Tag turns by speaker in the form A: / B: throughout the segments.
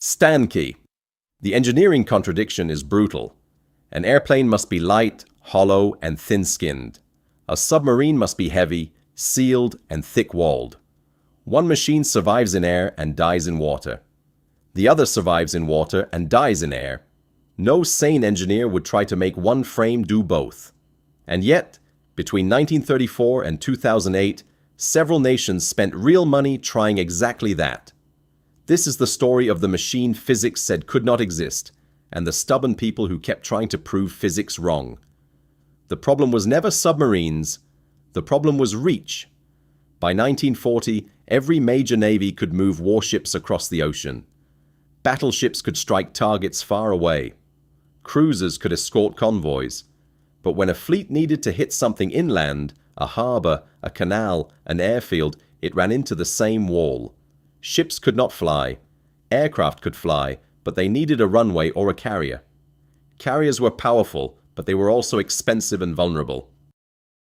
A: Stanky. The engineering contradiction is brutal. An airplane must be light, hollow, and thin-skinned. A submarine must be heavy, sealed, and thick-walled. One machine survives in air and dies in water. The other survives in water and dies in air. No sane engineer would try to make one frame do both. And yet, between 1934 and 2008, several nations spent real money trying exactly that. This is the story of the machine physics said could not exist, and the stubborn people who kept trying to prove physics wrong. The problem was never submarines. The problem was reach. By 1940, every major navy could move warships across the ocean. Battleships could strike targets far away. Cruisers could escort convoys. But when a fleet needed to hit something inland, a harbor, a canal, an airfield, it ran into the same wall. Ships could not fly. Aircraft could fly, but they needed a runway or a carrier. Carriers were powerful, but they were also expensive and vulnerable.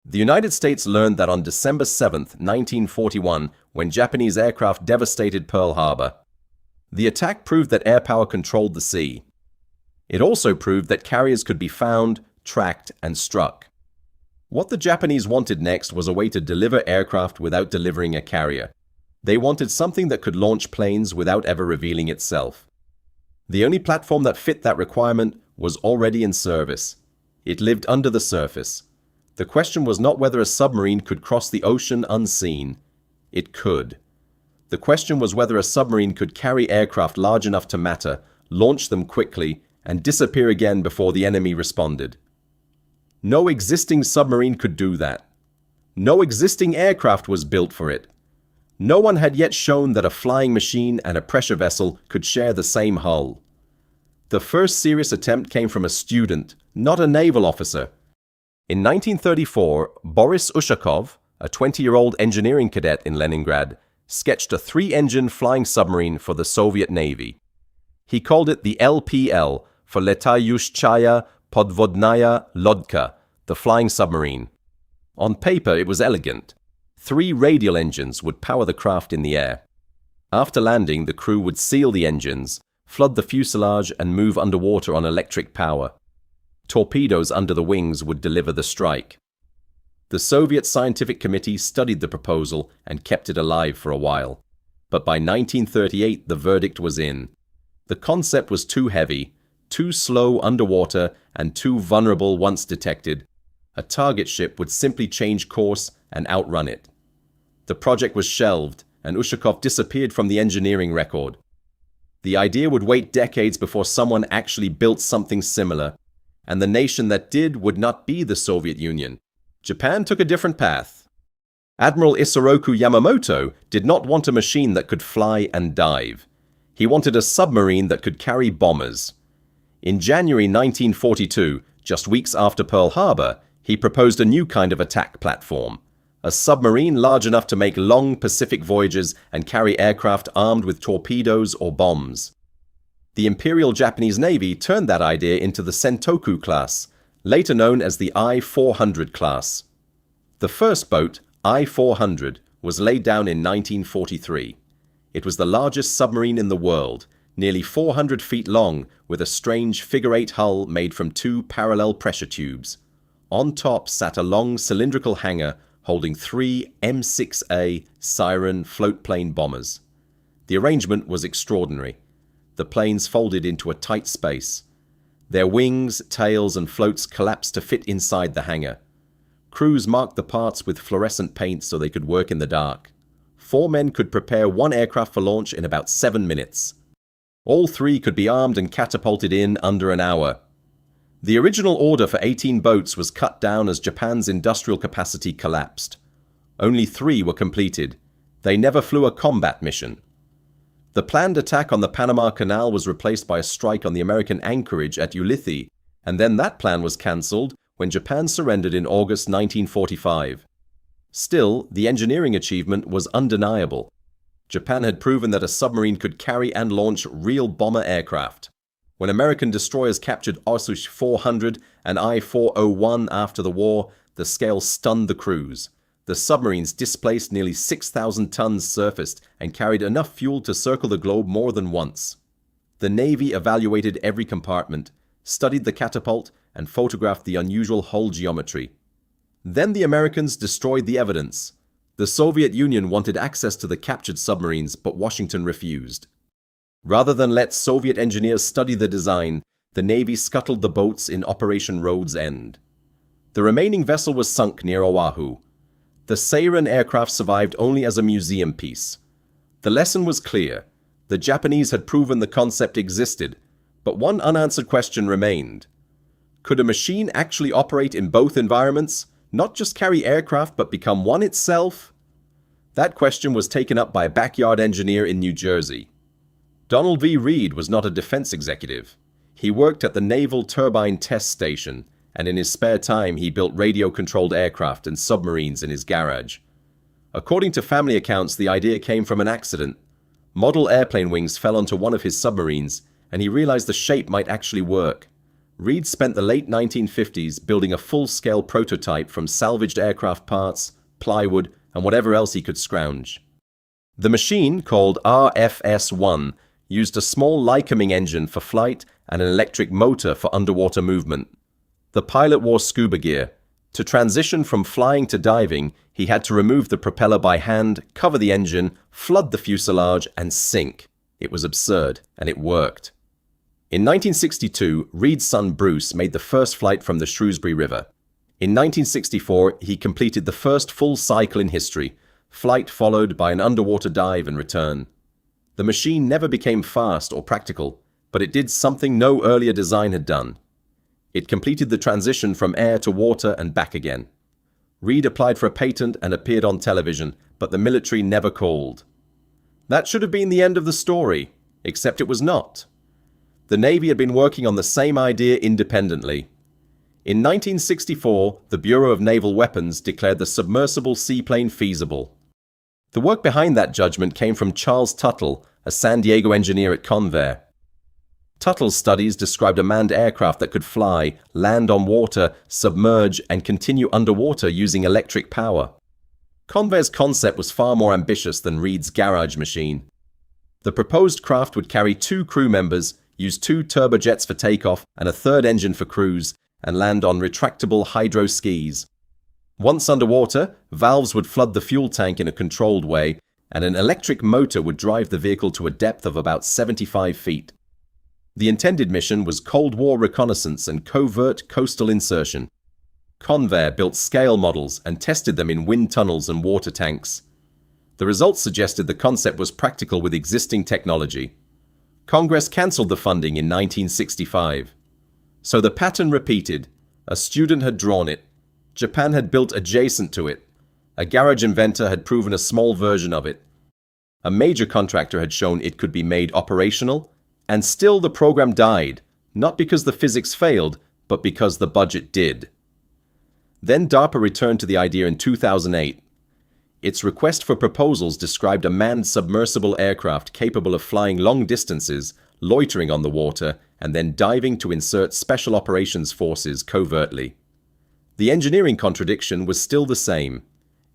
A: The United States learned that on December 7, 1941, when Japanese aircraft devastated Pearl Harbor. The attack proved that air power controlled the sea. It also proved that carriers could be found, tracked, and struck. What the Japanese wanted next was a way to deliver aircraft without delivering a carrier. They wanted something that could launch planes without ever revealing itself. The only platform that fit that requirement was already in service. It lived under the surface. The question was not whether a submarine could cross the ocean unseen. It could. The question was whether a submarine could carry aircraft large enough to matter, launch them quickly, and disappear again before the enemy responded. No existing submarine could do that. No existing aircraft was built for it. No one had yet shown that a flying machine and a pressure vessel could share the same hull. The first serious attempt came from a student, not a naval officer. In 1934, Boris Ushakov, a 20-year-old engineering cadet in Leningrad, sketched a 3-engine flying submarine for the Soviet Navy. He called it the LPL, for Letayushchaya Podvodnaya Lodka, the flying submarine. On paper, it was elegant. 3 radial engines would power the craft in the air. After landing, the crew would seal the engines, flood the fuselage, and move underwater on electric power. Torpedoes under the wings would deliver the strike. The Soviet Scientific Committee studied the proposal and kept it alive for a while. But by 1938, the verdict was in. The concept was too heavy, too slow underwater, and too vulnerable once detected. A target ship would simply change course and outrun it. The project was shelved, and Ushakov disappeared from the engineering record. The idea would wait decades before someone actually built something similar, and the nation that did would not be the Soviet Union. Japan took a different path. Admiral Isoroku Yamamoto did not want a machine that could fly and dive. He wanted a submarine that could carry bombers. In January 1942, just weeks after Pearl Harbor, he proposed a new kind of attack platform, a submarine large enough to make long Pacific voyages and carry aircraft armed with torpedoes or bombs. The Imperial Japanese Navy turned that idea into the Sentoku class, later known as the I-400 class. The first boat, I-400, was laid down in 1943. It was the largest submarine in the world, nearly 400 feet long, with a strange figure-8 hull made from 2 parallel pressure tubes. On top sat a long cylindrical hangar holding 3 M6A Siren floatplane bombers. The arrangement was extraordinary. The planes folded into a tight space. Their wings, tails, and floats collapsed to fit inside the hangar. Crews marked the parts with fluorescent paint so they could work in the dark. 4 men could prepare 1 aircraft for launch in about 7 minutes. All 3 could be armed and catapulted in under an hour. The original order for 18 boats was cut down as Japan's industrial capacity collapsed. Only 3 were completed. They never flew a combat mission. The planned attack on the Panama Canal was replaced by a strike on the American anchorage at Ulithi, and then that plan was cancelled when Japan surrendered in August 1945. Still, the engineering achievement was undeniable. Japan had proven that a submarine could carry and launch real bomber aircraft. When American destroyers captured Osush 400 and I-401 after the war, the scale stunned the crews. The submarines displaced nearly 6,000 tons surfaced and carried enough fuel to circle the globe more than once. The Navy evaluated every compartment, studied the catapult, and photographed the unusual hull geometry. Then the Americans destroyed the evidence. The Soviet Union wanted access to the captured submarines, but Washington refused. Rather than let Soviet engineers study the design, the Navy scuttled the boats in Operation Road's End. The remaining vessel was sunk near Oahu. The Seiren aircraft survived only as a museum piece. The lesson was clear. The Japanese had proven the concept existed, but one unanswered question remained. Could a machine actually operate in both environments, not just carry aircraft but become one itself? That question was taken up by a backyard engineer in New Jersey. Donald V. Reed was not a defense executive. He worked at the Naval Turbine Test Station, and in his spare time he built radio-controlled aircraft and submarines in his garage. According to family accounts, the idea came from an accident. Model airplane wings fell onto one of his submarines, and he realized the shape might actually work. Reed spent the late 1950s building a full-scale prototype from salvaged aircraft parts, plywood, and whatever else he could scrounge. The machine, called RFS-1, used a small Lycoming engine for flight and an electric motor for underwater movement. The pilot wore scuba gear. To transition from flying to diving, he had to remove the propeller by hand, cover the engine, flood the fuselage, and sink. It was absurd, and it worked. In 1962, Reed's son Bruce made the first flight from the Shrewsbury River. In 1964, he completed the first full cycle in history, flight followed by an underwater dive and return. The machine never became fast or practical, but it did something no earlier design had done. It completed the transition from air to water and back again. Reed applied for a patent and appeared on television, but the military never called. That should have been the end of the story, except it was not. The Navy had been working on the same idea independently. In 1964, the Bureau of Naval Weapons declared the submersible seaplane feasible. The work behind that judgment came from Charles Tuttle, a San Diego engineer at Convair. Tuttle's studies described a manned aircraft that could fly, land on water, submerge, and continue underwater using electric power. Convair's concept was far more ambitious than Reed's garage machine. The proposed craft would carry 2 crew members, use 2 turbojets for takeoff and a 3rd engine for cruise, and land on retractable hydro skis. Once underwater, valves would flood the fuel tank in a controlled way, and an electric motor would drive the vehicle to a depth of about 75 feet. The intended mission was Cold War reconnaissance and covert coastal insertion. Convair built scale models and tested them in wind tunnels and water tanks. The results suggested the concept was practical with existing technology. Congress cancelled the funding in 1965. So the pattern repeated. A student had drawn it. Japan had built adjacent to it. A garage inventor had proven a small version of it. A major contractor had shown it could be made operational, and still the program died, not because the physics failed, but because the budget did. Then DARPA returned to the idea in 2008. Its request for proposals described a manned submersible aircraft capable of flying long distances, loitering on the water, and then diving to insert special operations forces covertly. The engineering contradiction was still the same.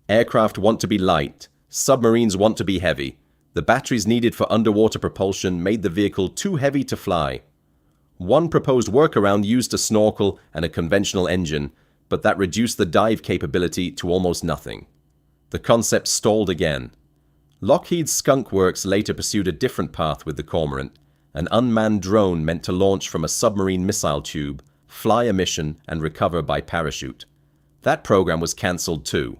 A: Aircraft want to be light, submarines want to be heavy. The batteries needed for underwater propulsion made the vehicle too heavy to fly. One proposed workaround used a snorkel and a conventional engine, but that reduced the dive capability to almost nothing. The concept stalled again. Lockheed's Skunk Works later pursued a different path with the Cormorant, an unmanned drone meant to launch from a submarine missile tube, fly a mission, and recover by parachute. That program was cancelled too.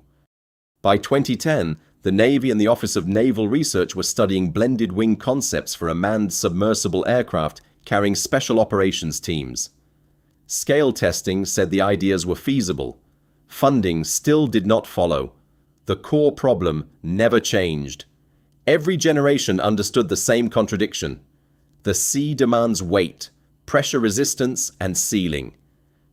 A: By 2010, the Navy and the Office of Naval Research were studying blended wing concepts for a manned submersible aircraft carrying special operations teams. Scale testing said the ideas were feasible. Funding still did not follow. The core problem never changed. Every generation understood the same contradiction. The sea demands weight, pressure resistance, and sealing.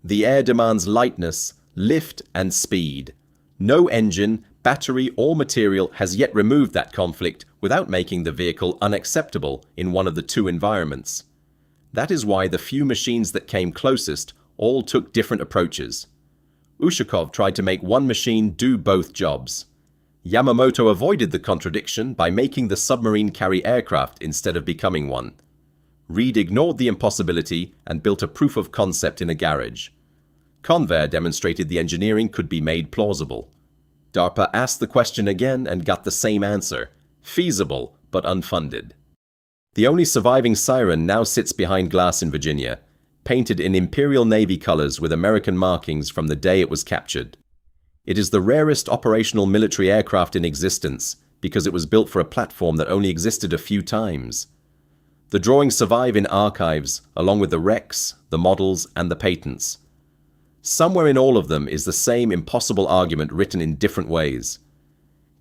A: The air demands lightness, lift, and speed. No engine, battery, or material has yet removed that conflict without making the vehicle unacceptable in one of the 2 environments. That is why the few machines that came closest all took different approaches. Ushakov tried to make one machine do both jobs. Yamamoto avoided the contradiction by making the submarine carry aircraft instead of becoming one. Reed ignored the impossibility and built a proof of concept in a garage. Convair demonstrated the engineering could be made plausible. DARPA asked the question again and got the same answer: feasible, but unfunded. The only surviving siren now sits behind glass in Virginia, painted in Imperial Navy colors with American markings from the day it was captured. It is the rarest operational military aircraft in existence because it was built for a platform that only existed a few times. The drawings survive in archives, along with the wrecks, the models, and the patents. Somewhere in all of them is the same impossible argument written in different ways.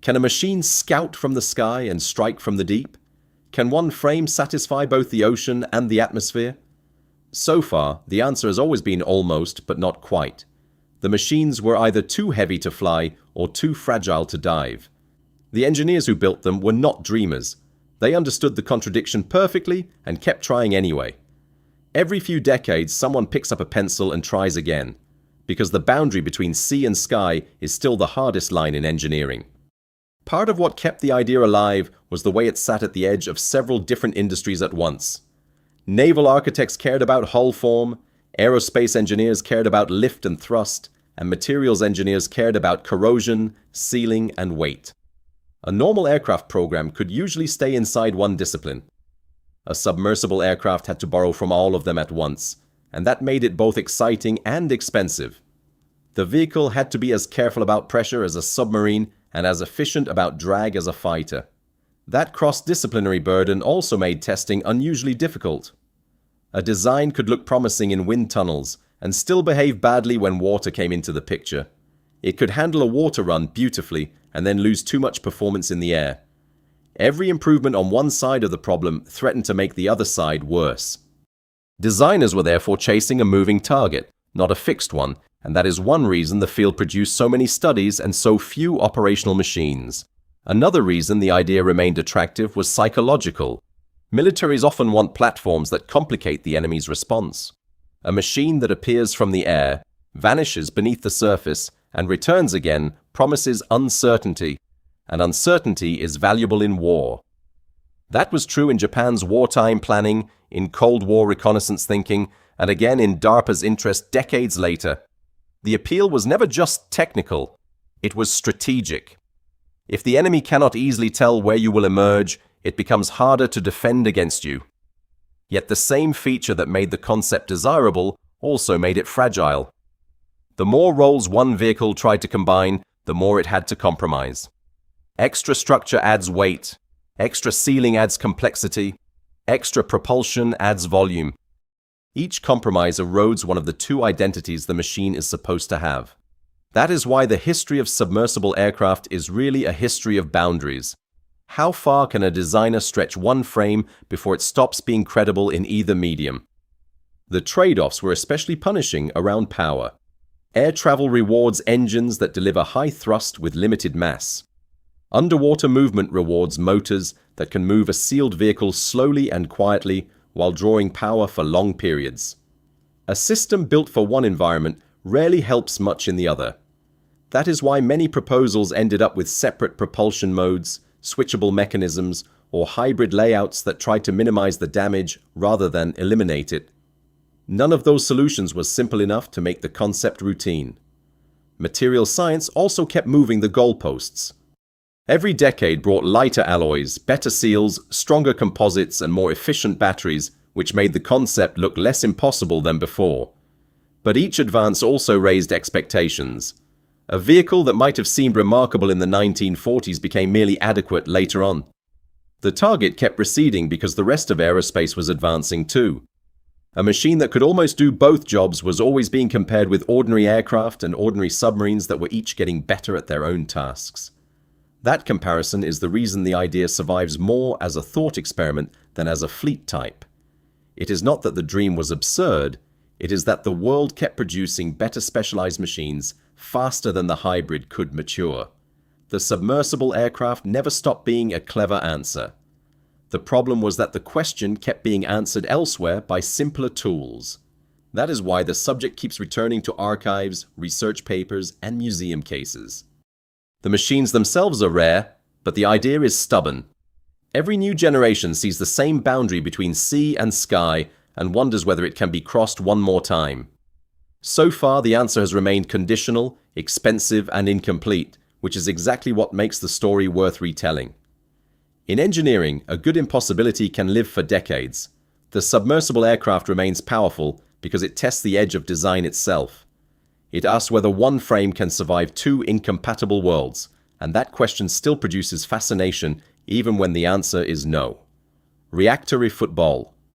A: Can a machine scout from the sky and strike from the deep? Can one frame satisfy both the ocean and the atmosphere? So far, the answer has always been almost, but not quite. The machines were either too heavy to fly or too fragile to dive. The engineers who built them were not dreamers. They understood the contradiction perfectly and kept trying anyway. Every few decades, someone picks up a pencil and tries again, because the boundary between sea and sky is still the hardest line in engineering. Part of what kept the idea alive was the way it sat at the edge of several different industries at once. Naval architects cared about hull form, aerospace engineers cared about lift and thrust, and materials engineers cared about corrosion, sealing, and weight. A normal aircraft program could usually stay inside one discipline. A submersible aircraft had to borrow from all of them at once, and that made it both exciting and expensive. The vehicle had to be as careful about pressure as a submarine and as efficient about drag as a fighter. That cross-disciplinary burden also made testing unusually difficult. A design could look promising in wind tunnels and still behave badly when water came into the picture. It could handle a water run beautifully and then lose too much performance in the air. Every improvement on one side of the problem threatened to make the other side worse. Designers were therefore chasing a moving target, not a fixed one, and that is one reason the field produced so many studies and so few operational machines. Another reason the idea remained attractive was psychological. Militaries often want platforms that complicate the enemy's response. A machine that appears from the air, vanishes beneath the surface, and returns again promises uncertainty, and uncertainty is valuable in war. That was true in Japan's wartime planning, in Cold War reconnaissance thinking, and again in DARPA's interest decades later. The appeal was never just technical, it was strategic. If the enemy cannot easily tell where you will emerge, it becomes harder to defend against you. Yet the same feature that made the concept desirable also made it fragile. The more roles one vehicle tried to combine, the more it had to compromise. Extra structure adds weight, extra sealing adds complexity, extra propulsion adds volume. Each compromise erodes one of the two identities the machine is supposed to have. That is why the history of submersible aircraft is really a history of boundaries. How far can a designer stretch one frame before it stops being credible in either medium? The trade-offs were especially punishing around power. Air travel rewards engines that deliver high thrust with limited mass. Underwater movement rewards motors that can move a sealed vehicle slowly and quietly while drawing power for long periods. A system built for one environment rarely helps much in the other. That is why many proposals ended up with separate propulsion modes, switchable mechanisms, or hybrid layouts that tried to minimize the damage rather than eliminate it. None of those solutions was simple enough to make the concept routine. Material science also kept moving the goalposts. Every decade brought lighter alloys, better seals, stronger composites, and more efficient batteries, which made the concept look less impossible than before. But each advance also raised expectations. A vehicle that might have seemed remarkable in the 1940s became merely adequate later on. The target kept receding because the rest of aerospace was advancing too. A machine that could almost do both jobs was always being compared with ordinary aircraft and ordinary submarines that were each getting better at their own tasks. That comparison is the reason the idea survives more as a thought experiment than as a fleet type. It is not that the dream was absurd, it is that the world kept producing better specialized machines faster than the hybrid could mature. The submersible aircraft never stopped being a clever answer. The problem was that the question kept being answered elsewhere by simpler tools. That is why the subject keeps returning to archives, research papers, and museum cases. The machines themselves are rare, but the idea is stubborn. Every new generation sees the same boundary between sea and sky and wonders whether it can be crossed one more time. So far, the answer has remained conditional, expensive, and incomplete, which is exactly what makes the story worth retelling. In engineering, a good impossibility can live for decades. The submersible aircraft remains powerful because it tests the edge of design itself. It asks whether one frame can survive two incompatible worlds, and that question still produces fascination even when the answer is no. Reactor football.